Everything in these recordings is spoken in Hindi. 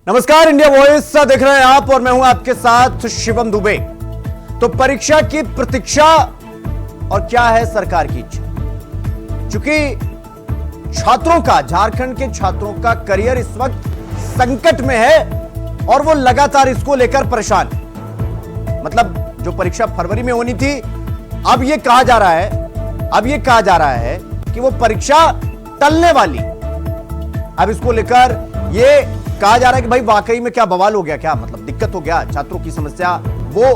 नमस्कार, इंडिया वॉइस देख रहे हैं आप और मैं हूं आपके साथ शिवम दुबे। तो परीक्षा की प्रतीक्षा और क्या है सरकार की इच्छा, क्योंकि छात्रों का, झारखंड के छात्रों का करियर इस वक्त संकट में है और वो लगातार इसको लेकर परेशान। मतलब जो परीक्षा फरवरी में होनी थी, अब ये कहा जा रहा है कि वो परीक्षा टलने वाली। अब इसको लेकर ये कहा जा रहा है कि भाई वाकई में क्या बवाल हो गया, क्या मतलब दिक्कत हो गया, छात्रों की समस्या वो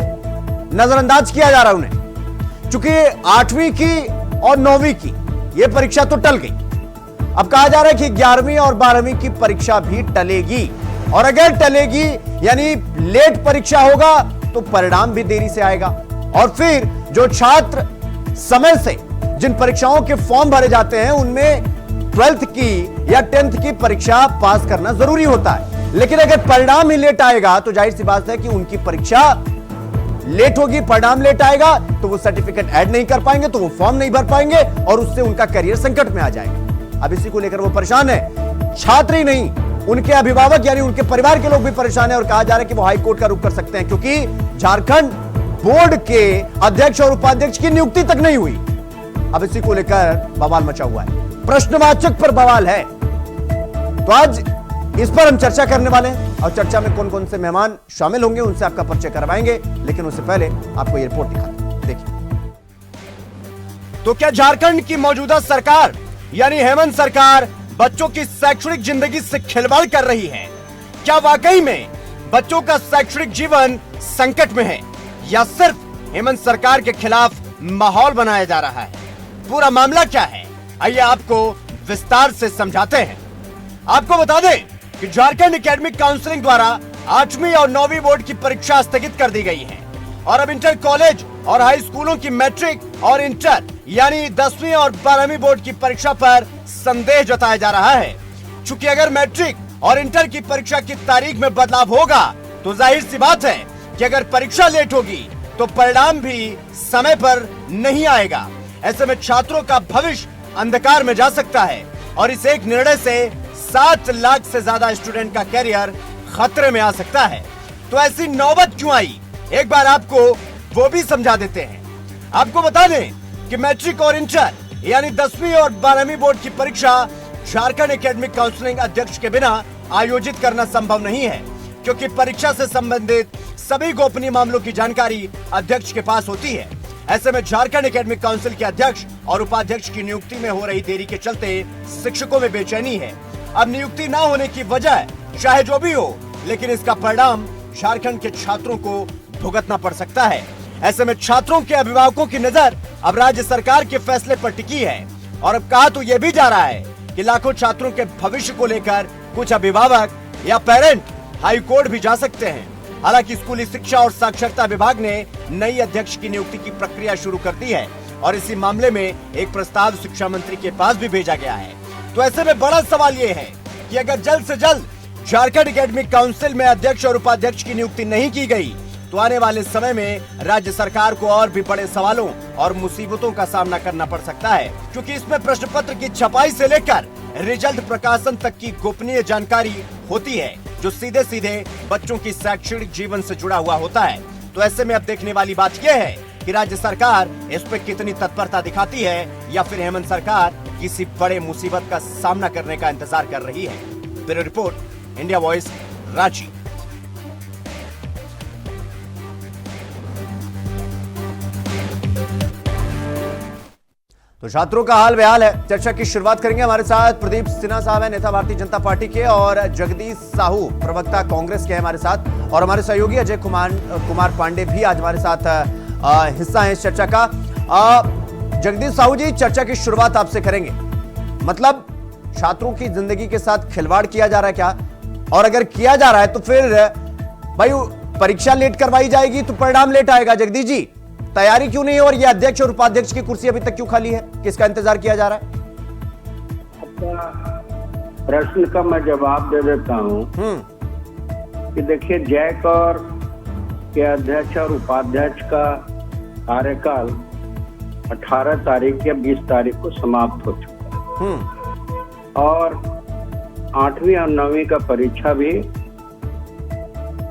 नजरअंदाज किया जा रहा है उन्हें, क्योंकि 8वीं की और 9वीं की ये परीक्षा तो टल गई। अब कहा जा रहा है कि 11वीं और 12वीं की परीक्षा भी टलेगी, और अगर टलेगी यानी लेट परीक्षा होगा तो परिणाम भी देरी से आएगा, और फिर जो छात्र समय से जिन परीक्षाओं के फॉर्म भरे जाते हैं उनमें 12th की या 10th की परीक्षा पास करना जरूरी होता है। लेकिन अगर परिणाम ही लेट आएगा तो जाहिर सी बात है कि उनकी परीक्षा लेट होगी, परिणाम लेट आएगा तो वो सर्टिफिकेट ऐड नहीं कर पाएंगे, तो वो फॉर्म नहीं भर पाएंगे और उससे उनका करियर संकट में आ जाएगा। अब इसी को लेकर वो परेशान है, छात्र ही नहीं उनके अभिभावक यानी उनके परिवार के लोग भी परेशान है, और कहा जा रहा है कि वो हाईकोर्ट का रुख कर सकते हैं, क्योंकि झारखंड बोर्ड के अध्यक्ष और उपाध्यक्ष की नियुक्ति तक नहीं हुई। अब इसी को लेकर बवाल मचा हुआ है, प्रश्नवाचक पर बवाल है। तो आज इस पर हम चर्चा करने वाले हैं, और चर्चा में कौन कौन से मेहमान शामिल होंगे उनसे आपका परिचय करवाएंगे, लेकिन उससे पहले आपको ये रिपोर्ट दिखाते हैं, देखिए। तो क्या झारखंड की मौजूदा सरकार यानी हेमंत सरकार बच्चों की शैक्षणिक जिंदगी से खिलवाड़ कर रही है? क्या वाकई में बच्चों का शैक्षणिक जीवन संकट में है, या सिर्फ हेमंत सरकार के खिलाफ माहौल बनाया जा रहा है? पूरा मामला क्या है, आइए आपको विस्तार से समझाते हैं। आपको बता दें कि झारखंड एकेडमिक काउंसिलिंग द्वारा 8वीं और 9वीं बोर्ड की परीक्षा स्थगित कर दी गई है, और अब इंटर कॉलेज और हाई स्कूलों की मैट्रिक और इंटर यानी 10वीं और 12वीं बोर्ड की परीक्षा पर संदेह जताया जा रहा है। चूंकि अगर मैट्रिक और इंटर की परीक्षा की तारीख में बदलाव होगा तो जाहिर सी बात है कि अगर परीक्षा लेट होगी तो परिणाम भी समय पर नहीं आएगा। ऐसे में छात्रों का भविष्य अंधकार में जा सकता है, और इस एक निर्णय से 7 लाख से ज्यादा स्टूडेंट का करियर खतरे में आ सकता है। तो ऐसी नौबत क्यों आई, एक बार आपको वो भी समझा देते हैं। आपको बता दें कि मैट्रिक और इंटर यानी 10वीं और 12वीं बोर्ड की परीक्षा झारखंड एकेडमिक काउंसिलिंग अध्यक्ष के बिना आयोजित करना संभव नहीं है, क्योंकि परीक्षा से संबंधित सभी गोपनीय मामलों की जानकारी अध्यक्ष के पास होती है। ऐसे में झारखंड एकेडमिक काउंसिल के अध्यक्ष और उपाध्यक्ष की नियुक्ति में हो रही देरी के चलते शिक्षकों में बेचैनी है। अब नियुक्ति न होने की वजह चाहे जो भी हो, लेकिन इसका परिणाम झारखंड के छात्रों को भुगतना पड़ सकता है। ऐसे में छात्रों के अभिभावकों की नजर अब राज्य सरकार के फैसले पर टिकी है, और अब कहा तो यह भी जा रहा है कि लाखों छात्रों के भविष्य को लेकर कुछ अभिभावक या पेरेंट हाई कोर्ट भी जा सकते हैं। हालांकि स्कूली शिक्षा और साक्षरता विभाग ने नई अध्यक्ष की नियुक्ति की प्रक्रिया शुरू कर दी है, और इसी मामले में एक प्रस्ताव शिक्षा मंत्री के पास भी भेजा गया है। तो ऐसे में बड़ा सवाल ये है कि अगर जल्द से जल्द झारखंड एकेडमिक काउंसिल में अध्यक्ष और उपाध्यक्ष की नियुक्ति नहीं की गई तो आने वाले समय में राज्य सरकार को और भी बड़े सवालों और मुसीबतों का सामना करना पड़ सकता है, क्योंकि इसमें प्रश्न पत्र की छपाई से लेकर रिजल्ट प्रकाशन तक की गोपनीय जानकारी होती है, जो सीधे सीधे बच्चों की शैक्षणिक जीवन से जुड़ा हुआ होता है। तो ऐसे में अब देखने वाली बात यह है कि राज्य सरकार इस पर कितनी तत्परता दिखाती है, या फिर हेमंत सरकार किसी बड़े मुसीबत का सामना करने का इंतजार कर रही है। Bureau report, India voice, Ranchi. तो छात्रों का हाल बेहाल है। चर्चा की शुरुआत करेंगे, हमारे साथ प्रदीप सिन्हा साहब हैं, नेता भारतीय जनता पार्टी के, और जगदीश साहू प्रवक्ता कांग्रेस के हैं हमारे साथ, और हमारे सहयोगी अजय कुमार पांडे भी आज हमारे साथ हिस्सा है इस चर्चा का। जगदीश साहू जी, चर्चा की शुरुआत आपसे करेंगे। मतलब छात्रों की जिंदगी के साथ खिलवाड़ किया जा रहा है क्या, और अगर किया जा रहा है तो फिर भाई परीक्षा लेट करवाई जाएगी तो परिणाम लेट आएगा। जगदीश जी, तैयारी क्यों नहीं है, और ये अध्यक्ष और उपाध्यक्ष की कुर्सी अभी तक क्यों खाली है, किसका इंतजार किया जा रहा है? आपका प्रश्न का मैं जवाब दे देता हूं कि देखिए, जैक और के अध्यक्ष और उपाध्यक्ष का कार्यकाल 18 तारीख या 20 तारीख को समाप्त हो चुका है, और 8वीं और 9वीं का परीक्षा भी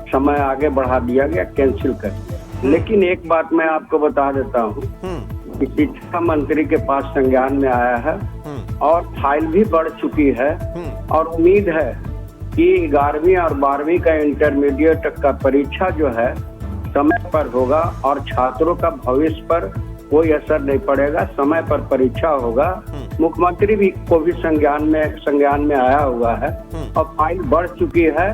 समय आगे बढ़ा दिया गया, कैंसिल कर दिया। लेकिन एक बात मैं आपको बता देता हूँ कि शिक्षा मंत्री के पास संज्ञान में आया है और फाइल भी बढ़ चुकी है और उम्मीद है कि 11वीं और 12वीं का इंटरमीडिएट का परीक्षा जो है समय पर होगा और छात्रों का भविष्य पर कोई असर नहीं पड़ेगा, समय पर परीक्षा होगा। मुख्यमंत्री भी को भी संज्ञान में आया हुआ है और फाइल बढ़ चुकी है।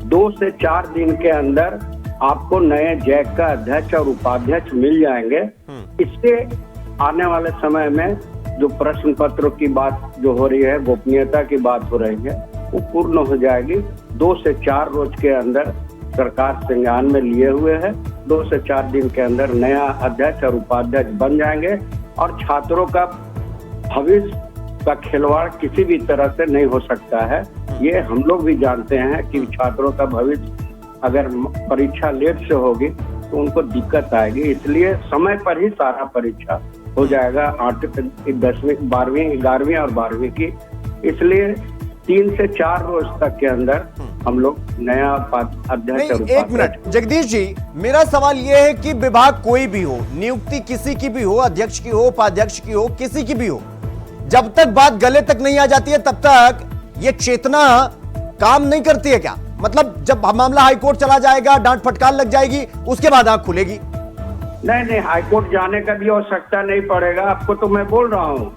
2 से 4 दिन के अंदर आपको नए जैक का अध्यक्ष और उपाध्यक्ष मिल जाएंगे। इससे आने वाले समय में जो प्रश्न पत्रों की बात जो हो रही है, गोपनीयता की बात हो रही है, वो पूर्ण हो जाएगी। 2 से 4 रोज के अंदर सरकार संज्ञान में लिए हुए है। 2 से 4 दिन के अंदर नया अध्यक्ष और उपाध्यक्ष बन जाएंगे और छात्रों का भविष्य का खिलवाड़ किसी भी तरह से नहीं हो सकता है। ये हम लोग भी जानते हैं कि छात्रों का भविष्य अगर परीक्षा लेट से होगी तो उनको दिक्कत आएगी, इसलिए समय पर ही सारा परीक्षा हो जाएगा 10वीं 12वीं 11वीं और 12वीं की। इसलिए 3 से 4 रोज तक के अंदर हम लोग नया अध्यक्ष और एक मिनट जगदीश जी, मेरा सवाल यह है कि विभाग कोई भी हो, नियुक्ति किसी की भी हो, अध्यक्ष की हो, उपाध्यक्ष की हो, किसी की भी हो, जब तक बात गले तक नहीं आ जाती है तब तक ये चेतना काम नहीं करती है क्या? मतलब जब मामला हाईकोर्ट चला जाएगा, डांट फटकार लग जाएगी, उसके बाद आंख खुलेगी? नहीं, हाईकोर्ट जाने का भी आवश्यकता नहीं पड़ेगा। आपको तो मैं बोल रहा हूँ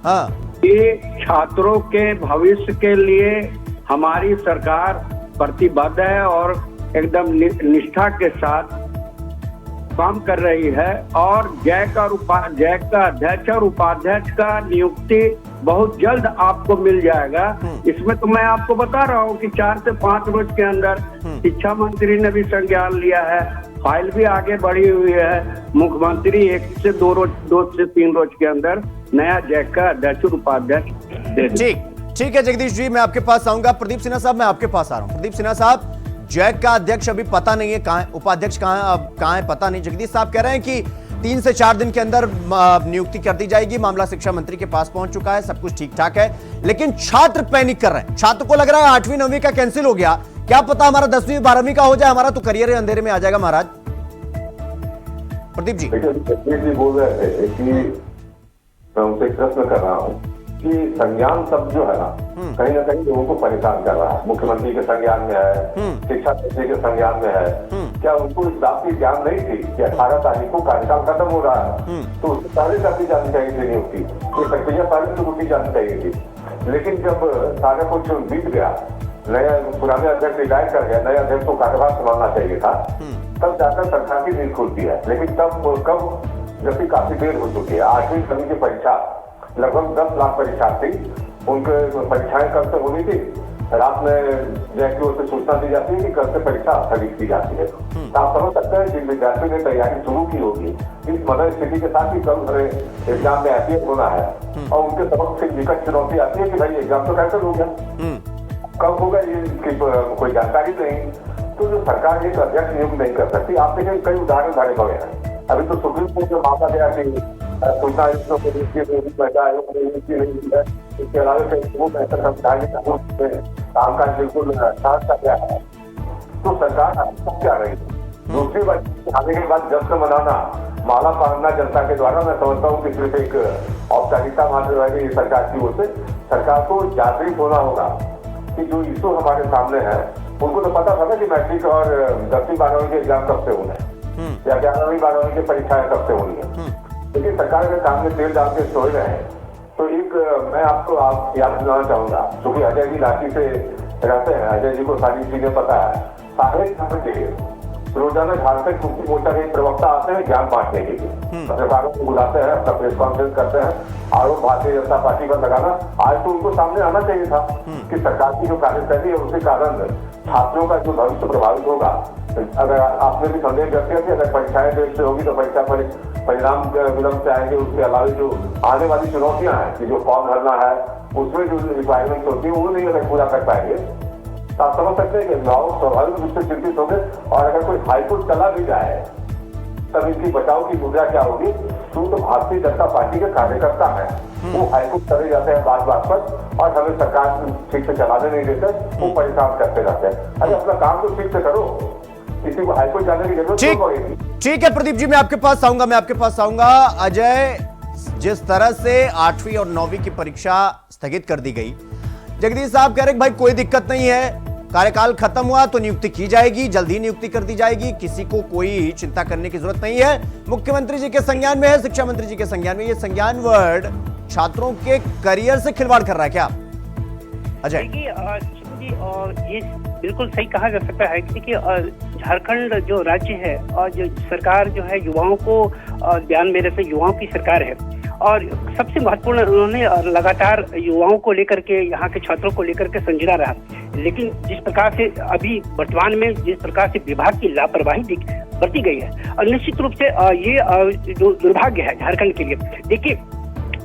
कि छात्रों के भविष्य के लिए हमारी सरकार प्रतिबद्ध है और एकदम निष्ठा के साथ काम कर रही है और जैक का अध्यक्ष और उपाध्यक्ष का नियुक्ति बहुत जल्द आपको मिल जाएगा। इसमें तो मैं आपको बता रहा हूँ कि 4 से 5 रोज के अंदर शिक्षा मंत्री ने भी संज्ञान लिया है, फाइल भी आगे बढ़ी हुई है। मुख्यमंत्री 1 से 2 से 3 रोज के अंदर नया जैक का अध्यक्ष और उपाध्यक्ष दे देंगे। ठीक है जगदीश जी, मैं आपके पास आऊंगा। प्रदीप सिन्हा साहब, मैं आपके पास आ रहा हूं। प्रदीप सिन्हा साहब, जैक का अध्यक्ष अभी पता नहीं है कहां है, उपाध्यक्ष कहां है पता नहीं। जगदीश साहब कह रहे हैं कि 3 से 4 दिन के अंदर नियुक्ति कर दी जाएगी, मामला शिक्षा मंत्री के पास पहुंच चुका है, सब कुछ ठीक ठाक है। लेकिन छात्र पैनिक कर रहे हैं, छात्र को लग रहा है 8वीं 9वीं का कैंसिल हो गया, क्या पता हमारा 10वीं 12वीं का हो जाए, हमारा तो करियर अंधेरे में आ जाएगा। महाराज प्रदीप जी बोल रहे थे कि मैं उनसे प्रश्न कर रहा हूँ कि संज्ञान शब्द जो है ना कहीं लोगों को परेशान कर रहा है। मुख्यमंत्री के संज्ञान में है, शिक्षा मंत्री के संज्ञान में है, क्या उनको इस बात की ज्ञान नहीं थी कि 18 तारीख को कार्यकाल खत्म हो रहा है, तो उससे पहले करनी जानी चाहिए थी नियुक्ति, ये प्रक्रिया पहले शुरू की जानी चाहिए थी। लेकिन जब सारा कुछ बीत गया, नया पुराने अध्यक्ष रिटायर कर गया, नया अध्यक्ष को कार्यभार संभालना चाहिए था, तब जाकर सरकार की नींद खुलती है। लेकिन तब कब, जबकि काफी देर हो चुकी है। 8वीं 9वीं की परीक्षा लगभग 10 लाख परीक्षार्थी, उनके परीक्षाएं कल से होनी थी, रात में जैक की ओर से सूचना दी जाती है कि कल से परीक्षा स्थगित की जाती है। तो आप समझ सकते हैं जिन विद्यार्थियों ने तैयारी शुरू की होगी इस मदर स्थिति के साथ ही कल भरे एग्जाम में एपीएस होना है और उनके सबक से विकट चुनौती आती है कि भाई एग्जाम तो कैंसिल हो गया, कब होगा ये कोई जानकारी नहीं। तो जो सरकार एक अध्यक्ष नियुक्त नहीं कर सकती। आप देखिए कई उदाहरण धारे गए हैं। अभी तो सुप्रीम कोर्ट में मामला गया कि सूचना आयुक्तों को महिला आयोग को नियुक्ति नहीं मिली है, इसके अलावा कई ऐसा काम काज बिल्कुल साथ का गया है। तो सरकार अब क्या रही है? दूसरी बात, आने के बाद जश्न मनाना, माला पहनना जनता के द्वारा, मैं समझता हूँ कि सिर्फ एक औपचारिकता मात्र रह गई सरकार की ओर से। सरकार को जागृत होना होगा कि जो इशू हमारे सामने है, उनको तो पता था ना कि मैट्रिक और 10वीं 12वीं के एग्जाम कब से होना है या 11वीं 12वीं की परीक्षाएं कब से होनी है, लेकिन सरकार के सामने तेल डाल के सोच रहे हैं। तो एक मैं आपको याद दिलाना चाहूंगा, क्योंकि अजय जी रांची से रहते हैं, अजय जी को सारी चीजें पता है। 4:30 रोजाना झारखंड मुक्ति मोर्चा के प्रवक्ता आते हैं ज्ञान बांटने के लिए, पत्रकारों को बुलाते हैं, अपना प्रेस कॉन्फ्रेंस करते हैं, आरोप भारतीय जनता पार्टी पर लगाना। आज तो उनको सामने आना चाहिए था कि सरकार की जो कार्यशैली है उसके कारण छात्रों का जो भविष्य प्रभावित होगा। अगर आपने भी संदेह व्यक्त किया कि अगर परीक्षाएं देर से होगी तो परीक्षा परिणाम विलंब से आएंगे, उसके अलावा जो आने वाली चुनौतियां हैं कि जो फॉर्म भरना है उसमें जो रिक्वायरमेंट होती है वो नहीं अगर पूरा कर पाएंगे। आप समझ सकते हैं कि अभिभावक स्वाभाविक रूप से चिंतित हो गए। और अगर कोई हाईकोर्ट चला भी जाए तब इनकी बचाव की मुद्रा क्या होगी? तो भारतीय जनता पार्टी के कार्यकर्ता है, वो हाईकोर्ट चले जाते हैं बात बात पर और हमें सरकार ठीक से चलाने नहीं देते, वो परेशान करते रहते हैं। अरे अपना काम तो ठीक से करो। किसी को हाईकोर्ट जाने की जरूरत ठीक क्यों पड़ेगी? ठीक है प्रदीप जी, मैं आपके पास आऊंगा। अजय, जिस तरह से 8वीं और 9वीं की परीक्षा स्थगित कर दी गई, जगदीश साहब कह रहे भाई कोई दिक्कत नहीं है, कार्यकाल खत्म हुआ तो नियुक्ति की जाएगी, जल्द ही नियुक्ति कर दी जाएगी, किसी को कोई चिंता करने की जरूरत नहीं है। मुख्यमंत्री जी के संज्ञान में है, शिक्षा मंत्री जी के संज्ञान में। ये संज्ञान वर्ड छात्रों के करियर से खिलवाड़ कर रहा है क्या अजय? देखिए ये बिल्कुल सही कहा जा सकता है कि देखिए झारखंड जो राज्य है और जो सरकार जो है युवाओं को ध्यान में रखते युवाओं की सरकार है, और सबसे महत्वपूर्ण उन्होंने लगातार युवाओं को लेकर के, यहाँ के छात्रों को लेकर के संजीदा रहा। लेकिन जिस प्रकार से अभी वर्तमान में जिस प्रकार से विभाग की लापरवाही बरती गई है, और निश्चित रूप से ये जो दुर्भाग्य है झारखंड के लिए। देखिए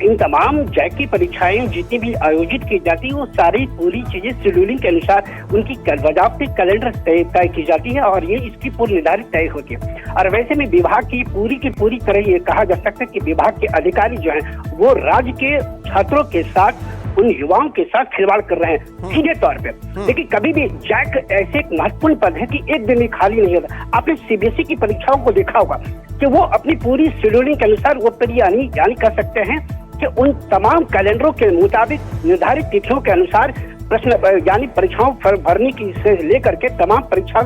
इन तमाम जैक की परीक्षाएं जितनी भी आयोजित की जाती है वो सारी पूरी चीजें शेड्यूलिंग के अनुसार उनकी बाकायदे कैलेंडर तय की जाती है, और ये इसकी पूर्व निर्धारित तय होती है। और वैसे में विभाग की पूरी तरह ये कहा जा सकता है कि विभाग के अधिकारी जो हैं वो राज्य के छात्रों के साथ, उन युवाओं के साथ खिलवाड़ कर रहे हैं सीधे तौर पे। देखिए कभी भी जैक ऐसे एक महत्वपूर्ण पद है कि एक दिन में खाली नहीं होता। आपने सीबीएसई की परीक्षाओं को देखा होगा कि वो अपनी पूरी शेड्यूलिंग के अनुसार वो यानी कर सकते हैं कि उन तमाम कैलेंडरों के मुताबिक निर्धारित तिथियों के अनुसार प्रश्न यानी परीक्षाओं भरने की से लेकर के तमाम परीक्षा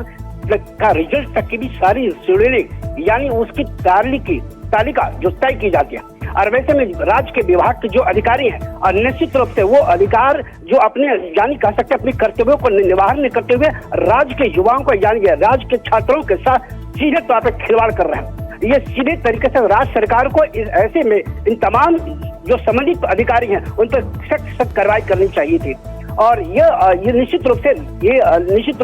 का रिजल्ट तक की भी सारी शेड्यूलिंग यानी उसकी तालिका जो तय की जाती है। और वैसे में राज्य के विभाग के जो अधिकारी हैं, और निश्चित रूप से वो अधिकार जो अपने यानी कह सकते अपने कर्तव्यों को निर्वहन करते हुए राज्य के युवाओं को यानी राज्य के छात्रों के साथ सीधे तौर पर खिलवाड़ कर रहे हैं। ये सीधे तरीके से राज्य सरकार को ऐसे में इन तमाम जो संबंधित अधिकारी हैं उन पर सख्त कार्रवाई करनी चाहिए थी। और ये निश्चित रूप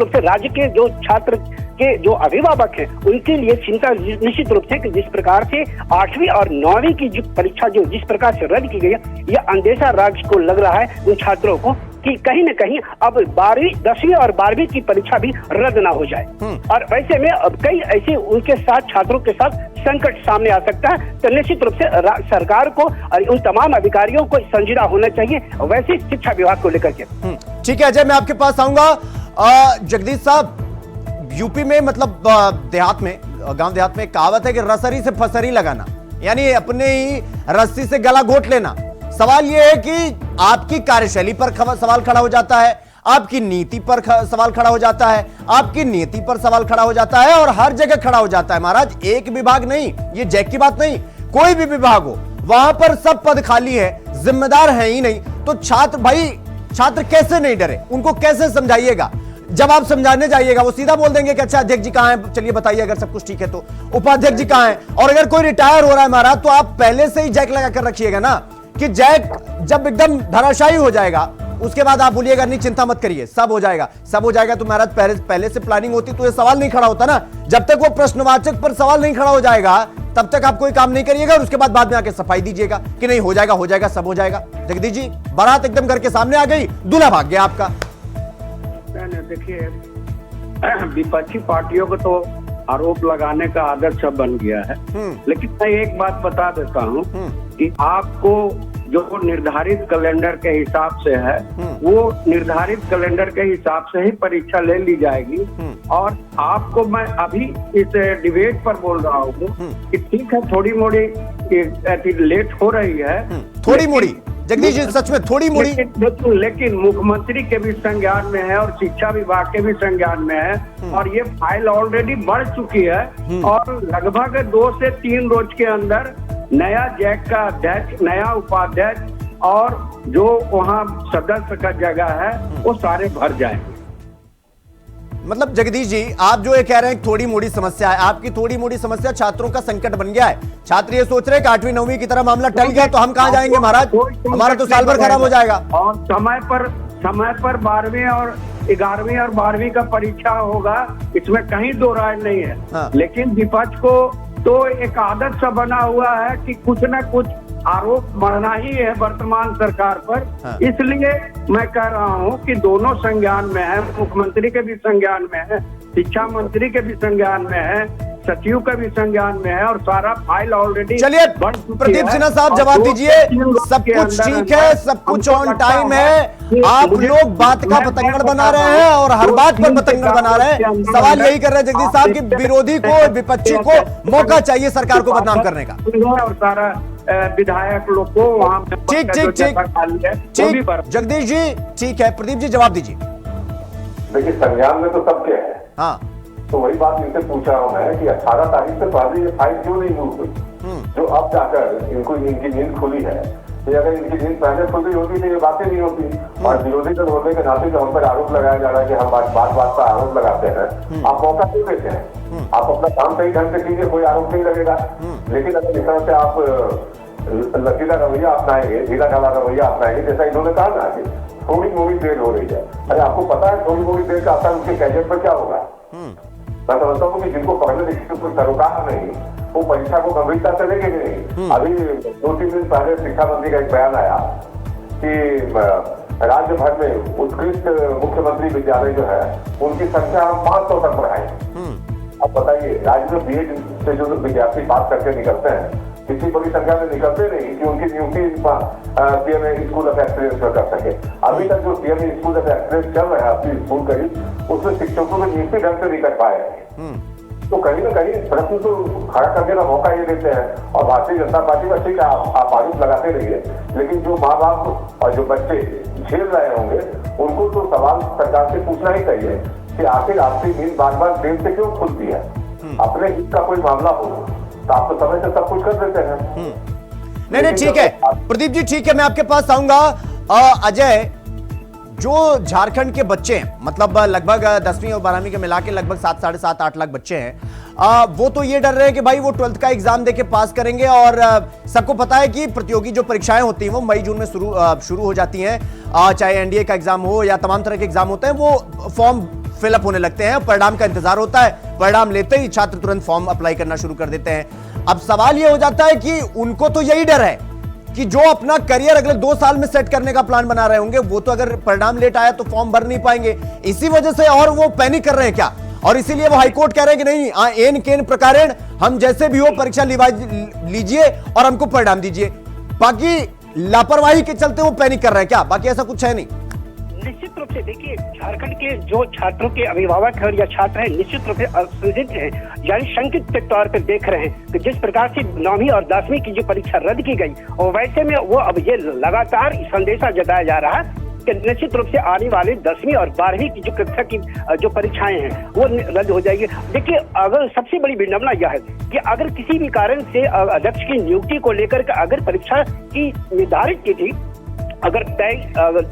से राज्य के जो छात्र के जो अभिभावक हैं उनके लिए चिंता निश्चित रूप से कि जिस प्रकार से 8वीं और 9वीं की जो परीक्षा जो जिस प्रकार से रद्द की गई है, यह अंदेशा राज्य को लग रहा है उन छात्रों को कि कहीं न कहीं अब 10वीं और 12वीं की परीक्षा भी रद्द ना हो जाए। और वैसे में अब कई ऐसे उनके साथ छात्रों के साथ संकट सामने आ सकता है। तो निश्चित रूप से सरकार को और उन तमाम अधिकारियों को संजीदा होना चाहिए, वैसे शिक्षा विभाग को लेकर के। ठीक है अजय, मैं आपके पास आऊंगा। जगदीश साहब, यूपी में मतलब देहात में, गांव देहात में कहावत है कि रसरी से फसरी लगाना, यानी अपने ही रस्सी से गला घोट लेना। सवाल यह है कि आपकी कार्यशैली पर सवाल खड़ा हो जाता है, आपकी नीति पर सवाल खड़ा हो जाता है, आपकी नीति पर सवाल खड़ा हो जाता है, और हर जगह खड़ा हो जाता है महाराज। एक विभाग नहीं, ये जैक की बात नहीं, कोई भी विभाग हो वहां पर सब पद खाली है, जिम्मेदार है ही नहीं। तो छात्र कैसे नहीं डरे, उनको कैसे समझाइएगा? जब आप समझाने जाइएगा वो सीधा बोल देंगे कि अच्छा अध्यक्ष जी कहां हैं, चलिए बताइए अगर सब कुछ ठीक है तो। उपाध्यक्ष जी कहां हैं? और अगर कोई रिटायर हो रहा है महाराज तो आप पहले से ही जैक लगा कर रखिएगा ना, कि जैक जब एकदम धराशायी हो जाएगा उसके बाद आप बोलिएगा नहीं चिंता मत करिए सब हो जाएगा। तो महाराज पहले से प्लानिंग होती तो ये सवाल नहीं खड़ा होता ना। जब तक वो प्रश्नवाचक पर सवाल नहीं खड़ा हो जाएगा तब तक आप कोई काम नहीं करिएगा, और उसके बाद में आके सफाई दीजिएगा कि नहीं हो जाएगा सब हो जाएगा। जगदीश जी, बारात एकदम घर के सामने आ गई, दूल्हा भाग गया आपका। देखिए विपक्षी पार्टियों को तो आरोप लगाने का आदत सब बन गया है, लेकिन मैं एक बात बता देता हूँ कि आपको जो निर्धारित कैलेंडर के हिसाब से है वो निर्धारित कैलेंडर के हिसाब से ही परीक्षा ले ली जाएगी। और आपको मैं अभी इस डिबेट पर बोल रहा हूँ कि ठीक है थोड़ी मोड़ी लेट हो रही है, थोड़ी मोड़ी जगदीश जी, सच में थोड़ी मोड़ी, लेकिन मुख्यमंत्री के भी संज्ञान में है और शिक्षा विभाग के भी संज्ञान में है, और ये फाइल ऑलरेडी बढ़ चुकी है, और लगभग 2 से 3 रोज के अंदर नया जैक का अध्यक्ष, नया उपाध्यक्ष और जो वहाँ सदस्य का जगह है वो सारे भर जाएंगे। मतलब जगदीश जी, आप जो ये कह रहे हैं थोड़ी मोड़ी समस्या है, आपकी थोड़ी मोड़ी समस्या छात्रों का संकट बन गया है। छात्र ये सोच रहे हैं कि 8वीं 9वीं की तरह मामला टल गया तो हम कहां जाएंगे महाराज, हमारा तो साल भर खराब हो जाएगा। और समय पर 12वीं और 11वीं और 12वीं का परीक्षा होगा, इसमें कहीं दो राय नहीं है। हाँ। लेकिन विपक्ष को तो एक आदत सा बना हुआ है कि कुछ न कुछ आरोप मढ़ना ही है वर्तमान सरकार पर। हाँ। इसलिए मैं कह रहा हूं कि दोनों संज्ञान में है, मुख्यमंत्री के भी संज्ञान में है, शिक्षा मंत्री के भी संज्ञान में है सचिव का भी संज्ञान में है और सारा फाइल ऑलरेडी चलिए प्रदीप सिन्हा साहब जवाब दीजिए। सब कुछ ठीक है, सब कुछ ऑन टाइम है, आप लोग बात का बतंगड़ बना रहे हैं और हर बात पर बतंगड़ बना रहे हैं। सवाल यही कर रहे हैं जगदीश साहब कि विरोधी को, विपक्षी को मौका चाहिए सरकार को बदनाम करने का। और सारा विधायक लोग को वहाँ ठीक ठीक ठीक, जगदीश जी ठीक है, प्रदीप जी जवाब दीजिए। देखिए संज्ञान में तो सबके है। हाँ, तो वही बात इनसे पूछ रहा हूँ मैं कि 18 तारीख से पहले ये फाइल क्यों नहीं मूव हुई, जो अब जाकर इनको इनकी नींद खुली है। कि अगर इनकी नींद पहले खुल गई होती तो ये बातें नहीं होती। और विरोधी दल होने के नाते जो हम पर आरोप लगाया जा रहा है कि हम बात बात पर आरोप लगाते हैं, आप मौका क्यों देते हैं? आप अपना काम सही ढंग से कीजिए, कोई आरोप नहीं लगेगा। लेकिन अगर इस तरह से आप लचीला रवैया अपनाएंगे, ढीला ढाला रवैया अपनाएंगे, जैसा इन्होंने कहा ना कि थोड़ी मोड़ी देर हो रही है। अरे आपको पता है थोड़ी मोड़ी देर का असर उनके कैरियर पर क्या होगा? मैं समझता हूँ कि जिनको पहले देखिए कोई सरोकार नहीं, वो परीक्षा को गंभीरता से लेंगे नहीं। अभी 2-3 दिन पहले शिक्षा मंत्री का एक बयान आया कि राज्य भर में उत्कृष्ट मुख्यमंत्री विद्यालय जो है उनकी संख्या हम 500 तक बढ़ाएं। अब बताइए राज्य में बीएड से जो विद्यार्थी पास करके निकलते हैं, किसी बड़ी संख्या में निकलते नहीं कि उनकी नियुक्ति सीएमए स्कूल ऑफ एक्सीलेंस में कर सके। अभी तक जो सीएमए स्कूल ऑफ एक्सीलेंस चल रहा है अपनी स्कूल करीब, उसमें शिक्षकों को नियुक्ति ढंग से नहीं कर पाए। तो कहीं ना कहीं प्रश्न तो खड़ा करने का मौका ये देते हैं। और भारतीय जनता पार्टी का ठीक है, आप आरोप लगाते रहिए, लेकिन जो माँ बाप और जो बच्चे झेल रहे होंगे उनको तो सवाल सरकार से पूछना ही चाहिए कि आखिर आपकी नींद बार देर से क्यों खुलती है? अपने हित का कोई मामला हो तो आप तो समय से सब कुछ कर देते हैं। नहीं ठीक है प्रदीप जी, ठीक है, मैं आपके पास आऊंगा। अजय, जो झारखंड के बच्चे हैं, मतलब लगभग 10वीं और 12वीं के मिला के लगभग 7-7.5-8 लाख बच्चे हैं, वो तो ये डर रहे हैं कि भाई वो 12th का एग्जाम देके पास करेंगे। और सबको पता है कि प्रतियोगी जो परीक्षाएं होती हैं वो मई जून में शुरू हो जाती हैं। चाहे एनडीए का एग्जाम हो या तमाम तरह के एग्जाम होते हैं, वो फॉर्म फिलअप होने लगते हैं, परिणाम का इंतजार होता है। परिणाम लेते ही छात्र तुरंत फॉर्म अप्लाई करना शुरू कर देते हैं। अब सवाल यह हो जाता है कि उनको तो यही डर है कि जो अपना करियर अगले 2 साल में सेट करने का प्लान बना रहे होंगे, वो तो अगर परिणाम लेट आया तो फॉर्म भर नहीं पाएंगे। इसी वजह से और वो पैनिक कर रहे हैं क्या? और इसीलिए वो हाईकोर्ट कह रहे हैं कि नहीं, एन केन प्रकारेण हम जैसे भी हो परीक्षा लीजिए और हमको परिणाम दीजिए। बाकी लापरवाही के चलते वो पैनिक कर रहे हैं क्या? बाकी ऐसा कुछ है नहीं। निश्चित रूप से देखिए, झारखंड के जो छात्रों के अभिभावक हैं या छात्र हैं, निश्चित रूप से असंदिग्ध हैं, यानी शंकित के तौर पर देख रहे हैं कि जिस प्रकार से 9वीं और 10वीं की जो परीक्षा रद्द की गई, और वैसे में वो अब ये लगातार संदेशा जताया जा रहा है कि निश्चित रूप से आने वाली 10वीं और 12वीं की जो कक्षा की जो परीक्षाएं हैं वो रद्द हो जाएगी। देखिए, अगर सबसे बड़ी विडंबना यह है कि अगर किसी भी कारण से अध्यक्ष की नियुक्ति को लेकर अगर परीक्षा की निर्धारित की थी अगर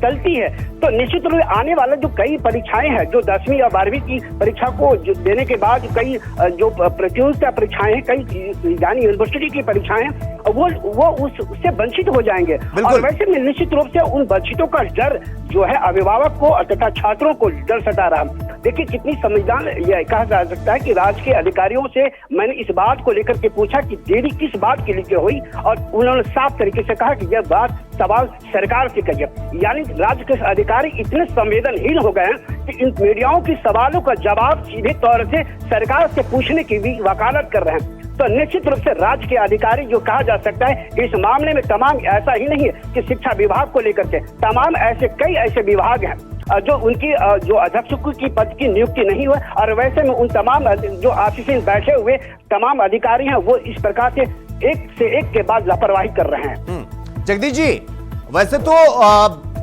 चलती है, तो निश्चित रूप से आने वाला जो कई परीक्षाएं हैं, जो 10वीं और 12वीं की परीक्षा को देने के बाद कई जो प्रतियोगिता परीक्षाएं हैं, कई यानी यूनिवर्सिटी की परीक्षाएं, वो उससे वंचित हो जाएंगे। और वैसे में निश्चित रूप से उन वंचितों का डर जो है अभिभावक को तथा छात्रों को डर सता रहा। देखिए, कितनी समझदार यह कहा जा सकता है कि राज्य के अधिकारियों से मैंने इस बात को लेकर के पूछा कि देरी किस बात के लिए हुई, और उन्होंने साफ तरीके से कहा कि यह बात सवाल सरकार से करिए। यानी राज्य के अधिकारी इतने संवेदनहीन हो गए हैं कि इन मीडियाओं के सवालों का जवाब सीधे तौर से सरकार से पूछने की भी वकालत कर रहे हैं। तो निश्चित रूप से राज्य के अधिकारी जो कहा जा सकता है इस मामले में तमाम ऐसा ही नहीं है कि शिक्षा विभाग को लेकर के तमाम ऐसे कई ऐसे विभाग हैं जो उनकी जो अध्यक्षों की पद की नियुक्ति नहीं हुई, और वैसे में उन तमाम जो ऑफिस में बैठे हुए तमाम अधिकारी हैं वो इस प्रकार से एक के बाद लापरवाही कर रहे हैं। जगदीश जी, वैसे तो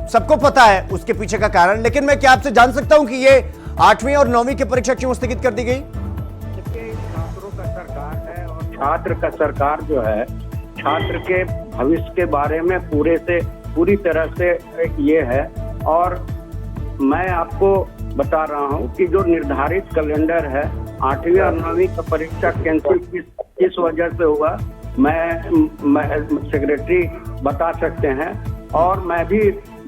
सबको पता है उसके पीछे का कारण, लेकिन मैं क्या आपसे जान सकता हूं कि ये 8वीं और 9वीं की परीक्षा क्यों स्थगित कर दी गई? छात्रों का सरकार है और छात्र का सरकार जो है छात्र के भविष्य के बारे में पूरी तरह से ये है। और मैं आपको बता रहा हूँ कि जो निर्धारित कैलेंडर है 8वीं और 9वीं का परीक्षा कैंसिल किस वजह से हुआ, मैं सेक्रेटरी बता सकते हैं, और मैं भी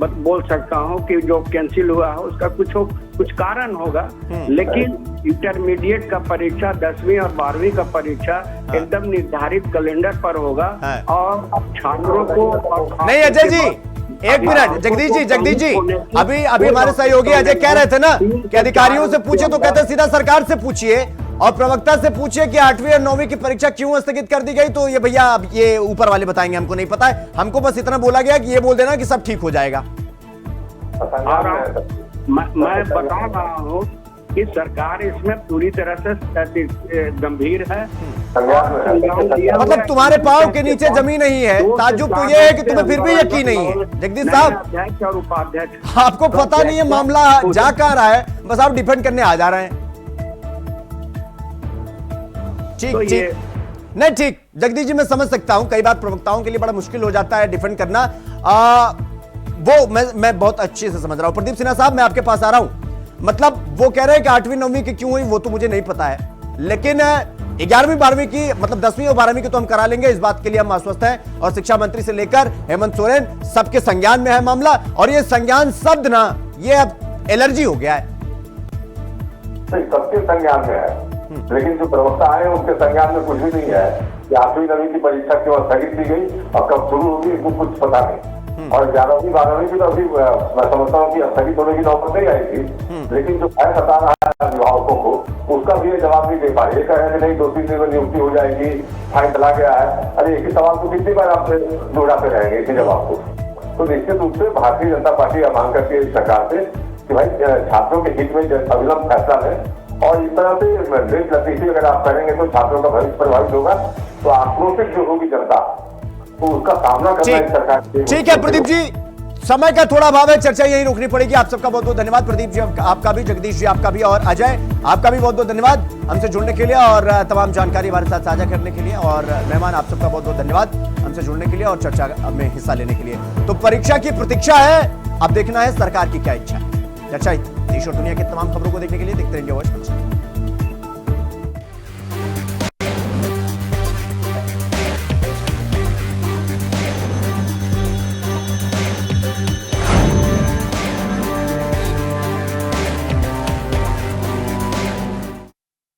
बोल सकता हूँ कि जो कैंसिल हुआ है उसका कुछ कारण होगा। लेकिन इंटरमीडिएट का परीक्षा 10वीं और 12वीं का परीक्षा एकदम निर्धारित कैलेंडर पर होगा। और छात्रों को नहीं, अजय जी एक मिनट, जगदीश जी अभी हमारे सहयोगी अजय कह रहे थे ना कि अधिकारियों से पूछे, तो कहते सीधा सरकार से पूछिए। और प्रवक्ता से पूछिए कि 8वीं और 9वीं की परीक्षा क्यों स्थगित कर दी गई, तो ये भैया अब ये ऊपर वाले बताएंगे, हमको नहीं पता है। हमको बस इतना बोला गया कि ये बोल देना कि सब ठीक हो जाएगा। मैं बता रहा हूँ कि सरकार इसमें पूरी तरह से गंभीर है। मतलब तुम्हारे पांव के नीचे जमीन नहीं है। ताज्जुब तो ये है कि तुम्हें फिर भी यकीन नहीं है। जगदीश साहब, अध्यक्ष और उपाध्यक्ष आपको पता नहीं है मामला जा कहां रहा है, बस आप डिफेंड करने आ जा रहे हैं। ठीक तो ठीक, नहीं ठीक जगदीश जी, मैं समझ सकता हूं कई बार प्रवक्ताओं के लिए बड़ा मुश्किल हो जाता है डिफेंड करना। वो मैं बहुत अच्छे से समझ रहा हूं। प्रदीप सिन्हा साहब, मैं आपके पास आ रहा हूं। मतलब वो कह रहे हैं कि 8वीं 9वीं की क्यों हुई वो तो मुझे नहीं पता है, लेकिन 11वीं 12वीं की, मतलब 10वीं और 12वीं की तो हम करा लेंगे, इस बात के लिए हम आश्वस्त हैं। और शिक्षा मंत्री से लेकर हेमंत सोरेन सबके संज्ञान में है मामला। और ये संज्ञान शब्द ना, ये अब एलर्जी हो गया है। सबके संज्ञान में है, लेकिन जो प्रवक्ता आए उनके संज्ञान में कुछ भी नहीं है कि 8वीं 9वीं की परीक्षा क्यों स्थगित की गई और कब शुरू होगी, इनको कुछ पता नहीं। और 11वीं 12वीं की तो अभी मैं समझता हूँ कि स्थगित होने की नौबत नहीं आई थी, लेकिन जो भय सता रहा है अभिभावकों को, उसका भी ये जवाब नहीं दे पाए। ये कह रहे हैं कि नहीं 2-3 दिन में नियुक्ति हो जाएगी, फाइन चला गया है। अरे एक ही सवाल को कितनी बार आपसे दोहराते रहेंगे इसी जवाब को। तो निश्चित रूप से भारतीय जनता पार्टी मांग करती है सरकार से कि भाई छात्रों के हित में अविलंब फैसला लें। और इस तरह से देश लतीफी अगर आप करेंगे तो छात्रों का भविष्य प्रभावित होगा, तो आक्रोशित जो होगी जनता तो उसका सामना करना है सरकार से। ठीक है प्रदीप जी, समय का थोड़ा अभाव है, चर्चा यही रोकनी पड़ेगी। आप सबका बहुत बहुत धन्यवाद। प्रदीप जी आपका भी, जगदीश जी आपका भी, और अजय आपका भी बहुत बहुत धन्यवाद हमसे जुड़ने के लिए और तमाम जानकारी हमारे साथ साझा करने के लिए। और मेहमान आप सबका बहुत बहुत धन्यवाद हमसे जुड़ने के लिए और चर्चा में हिस्सा लेने के लिए। तो परीक्षा की प्रतीक्षा है, अब देखना है सरकार की क्या इच्छा है। चर्चा देश और दुनिया की तमाम खबरों को देखने के लिए देखते रहिए वॉइस।